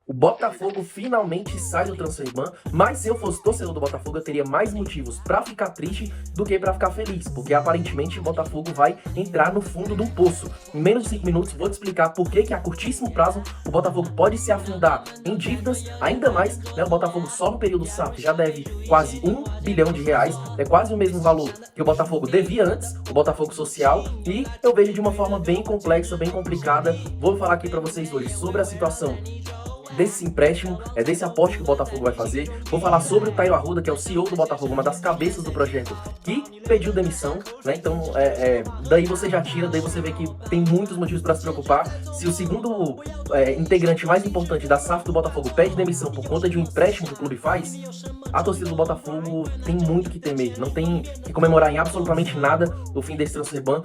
O Botafogo finalmente sai do Transferban, mas se eu fosse torcedor do Botafogo, eu teria mais motivos pra ficar triste do que pra ficar feliz, porque aparentemente o Botafogo vai entrar no fundo de um poço. Em menos de 5 minutos vou te explicar por que a curtíssimo prazo o Botafogo pode se afundar em dívidas, ainda mais, né, o Botafogo só no período SAF já deve quase R$ 1 bilhão, é quase o mesmo valor que o Botafogo devia antes, o Botafogo social, e eu vejo de uma forma bem complexa, bem complicada. Vou falar aqui pra vocês hoje sobre a situação desse empréstimo, desse aporte que o Botafogo vai fazer. Vou falar sobre o Tairo Arruda, que é o CEO do Botafogo, uma das cabeças do projeto, que pediu demissão, né? Então, daí você já tira, daí você vê que tem muitos motivos para se preocupar. Se o segundo integrante mais importante da SAF do Botafogo pede demissão por conta de um empréstimo que o clube faz, a torcida do Botafogo tem muito que temer, não tem que comemorar em absolutamente nada o fim desse transferban.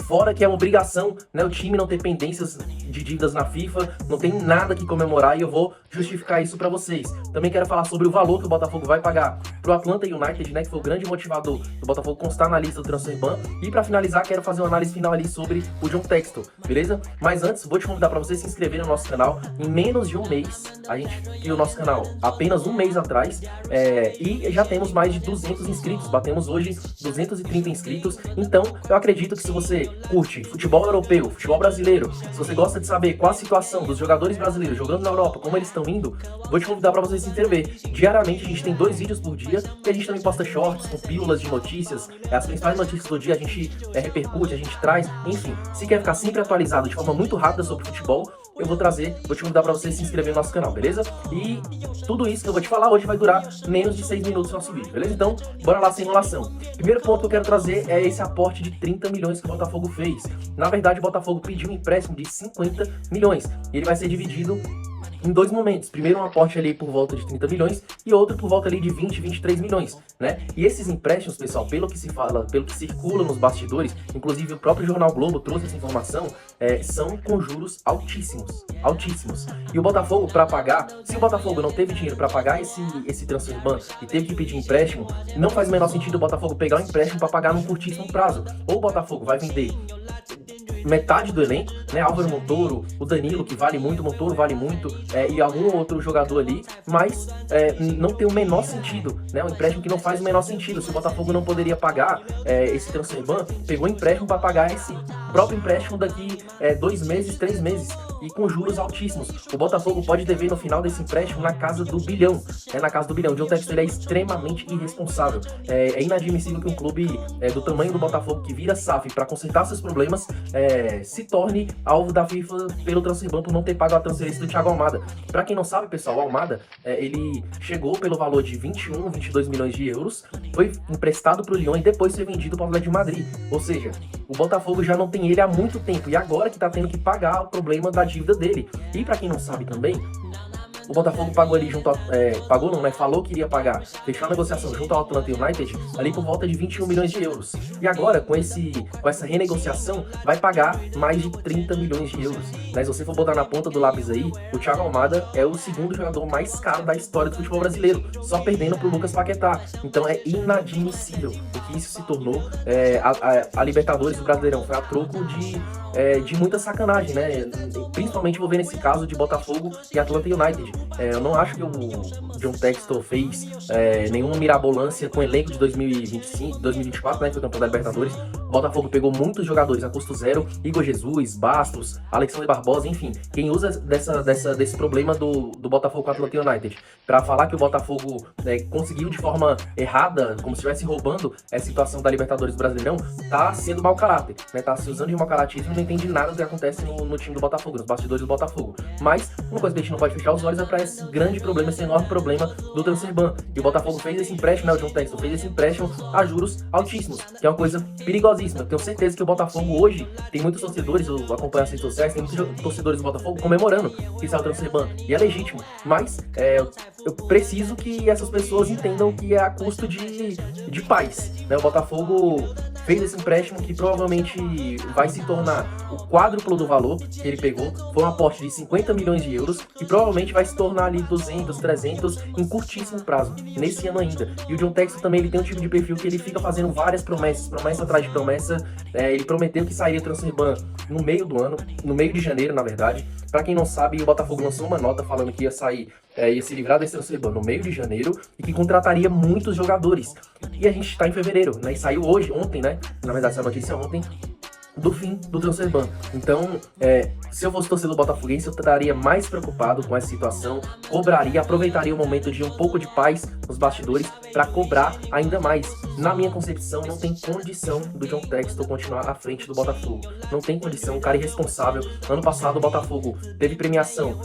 Fora que é uma obrigação, né, o time não ter pendências de dívidas na FIFA, não tem nada que comemorar e eu vou justificar isso pra vocês. Também quero falar sobre o valor que o Botafogo vai pagar pro Atlanta United, né, que foi o grande motivador do Botafogo constar na lista do Transferban. E pra finalizar, quero fazer uma análise final ali sobre o John Textor, beleza? Mas antes, vou te convidar pra você se inscrever no nosso canal. Em menos de um mês, a gente criou o nosso canal apenas um mês atrás, e já temos mais de 200 inscritos, batemos hoje 230 inscritos. Então, eu acredito que se você curte futebol europeu, futebol brasileiro, se você gosta de saber qual a situação dos jogadores brasileiros jogando na Europa, como eles estão indo, vou te convidar para você se inscrever. Diariamente a gente tem 2 vídeos por dia e a gente também posta shorts com pílulas de notícias, as principais notícias do dia a gente repercute, a gente traz, enfim. Se quer ficar sempre atualizado de forma muito rápida sobre futebol, eu vou te convidar para você se inscrever no nosso canal, beleza? E tudo isso que eu vou te falar hoje vai durar menos de 6 minutos no nosso vídeo, beleza? Então, bora lá sem enrolação. Primeiro ponto que eu quero trazer é esse aporte de 30 milhões que o Botafogo fez. Na verdade, o Botafogo pediu um empréstimo de 50 milhões e ele vai ser dividido em 2 momentos. Primeiro um aporte ali por volta de 30 milhões e outro por volta ali de 20, 23 milhões, né? E esses empréstimos, pessoal, pelo que se fala, pelo que circula nos bastidores, inclusive o próprio Jornal Globo trouxe essa informação, são com juros altíssimos, altíssimos. E o Botafogo, para pagar, se o Botafogo não teve dinheiro para pagar esse transferban e teve que pedir empréstimo, não faz o menor sentido o Botafogo pegar um empréstimo para pagar num curtíssimo prazo. Ou o Botafogo vai vender metade do elenco, né, Álvaro Montoro, o Danilo, que vale muito, o Montoro vale muito, e algum outro jogador ali, mas não tem o menor sentido, né, um empréstimo que não faz o menor sentido. Se o Botafogo não poderia pagar esse transferban, pegou empréstimo para pagar esse próprio empréstimo daqui 2 meses, 3 meses, e com juros altíssimos. O Botafogo pode dever no final desse empréstimo na casa do bilhão, na casa do bilhão. O John Textor é extremamente irresponsável. É inadmissível que um clube do tamanho do Botafogo, que vira SAF para consertar seus problemas, se torne alvo da FIFA pelo transferban por não ter pago a transferência do Thiago Almada. Pra quem não sabe, pessoal, o Almada, ele chegou pelo valor de 21, 22 milhões de euros, foi emprestado pro Lyon e depois foi vendido para o Atlético de Madrid. Ou seja, o Botafogo já não tem ele há muito tempo e agora que tá tendo que pagar o problema da dívida dele. E pra quem não sabe também, o Botafogo pagou ali junto pagou não, né? Falou que iria pagar, fechou a negociação junto ao Atlanta United ali por volta de 21 milhões de euros. E agora, com essa renegociação, vai pagar mais de 30 milhões de euros. Mas se você for botar na ponta do lápis aí, o Thiago Almada é o segundo jogador mais caro da história do futebol brasileiro, só perdendo pro Lucas Paquetá. Então é inadmissível o que isso se tornou. A Libertadores do Brasileirão foi a troco de muita sacanagem, né? Principalmente envolvendo esse caso de Botafogo e Atlanta United. Eu não acho que o John Textor fez nenhuma mirabolância com o elenco de 2024, né, que foi o campeão da Libertadores. O Botafogo pegou muitos jogadores a custo zero, Igor Jesus, Bastos, Alexandre Barbosa, enfim. Quem usa desse problema do Botafogo com o Atlanta United para falar que o Botafogo conseguiu de forma errada, como se estivesse roubando a situação da Libertadores do Brasileirão, tá sendo mau caráter, né? Tá se usando de mau caratismo e não entende nada do que acontece no time do Botafogo, nos bastidores do Botafogo. Mas uma coisa que a gente não pode fechar os olhos é para esse grande problema, esse enorme problema do transferban. E o Botafogo fez esse empréstimo, né, o John Textor fez esse empréstimo a juros altíssimos, que é uma coisa perigosíssima. Eu tenho certeza que o Botafogo hoje, tem muitos torcedores, eu acompanho as redes sociais, tem muitos torcedores do Botafogo comemorando que saiu o transferban, e é legítimo, mas eu preciso que essas pessoas entendam que é a custo de paz, né? O Botafogo fez esse empréstimo que provavelmente vai se tornar o quádruplo do valor que ele pegou. Foi um aporte de 50 milhões de euros e provavelmente vai se tornar ali 200, 300 em curtíssimo prazo, nesse ano ainda. E o John Textor também, ele tem um tipo de perfil que ele fica fazendo várias promessas, promessa atrás de promessa. Ele prometeu que sairia o transferban no meio do ano, no meio de janeiro, na verdade. Pra quem não sabe, o Botafogo lançou uma nota falando que ia sair, ia se livrar desse transfer ban no meio de janeiro e que contrataria muitos jogadores. E a gente tá em fevereiro, né? E saiu ontem, né? Na verdade, essa notícia é ontem, do fim do transfer ban. Então, se eu fosse torcedor botafoguense, eu estaria mais preocupado com essa situação, cobraria, aproveitaria o momento de um pouco de paz nos bastidores para cobrar ainda mais. Na minha concepção, não tem condição do John Textor continuar à frente do Botafogo. Não tem condição, um cara irresponsável. Ano passado o Botafogo teve premiação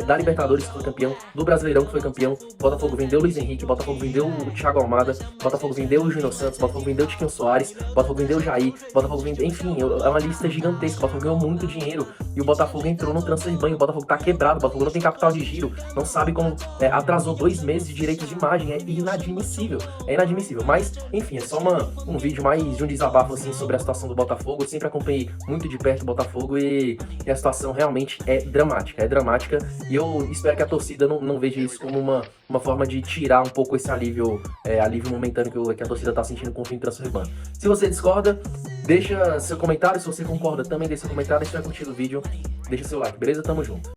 da Libertadores, que foi campeão, do Brasileirão, que foi campeão. O Botafogo vendeu o Luiz Henrique, o Botafogo vendeu o Thiago Almada, o Botafogo vendeu o Júnior Santos, o Botafogo vendeu o Tiquinho Soares, o Botafogo vendeu o Jair, o Botafogo vendeu... Enfim, é uma lista gigantesca. O Botafogo ganhou muito dinheiro e o Botafogo entrou no transfer ban. O Botafogo tá quebrado, o Botafogo não tem capital de giro, não sabe como... atrasou 2 meses de direitos de imagem, é inadmissível. É inadmissível, mas, enfim, é só um vídeo mais de um desabafo, assim, sobre a situação do Botafogo. Eu sempre acompanhei muito de perto o Botafogo e a situação realmente é dramática, e eu espero que a torcida não veja isso como uma forma de tirar um pouco esse alívio momentâneo que a torcida tá sentindo com o fim do transfer ban. Se você discorda, deixa seu comentário. Se você concorda, também deixa seu comentário. Se tiver curtido o vídeo, deixa seu like, beleza? Tamo junto.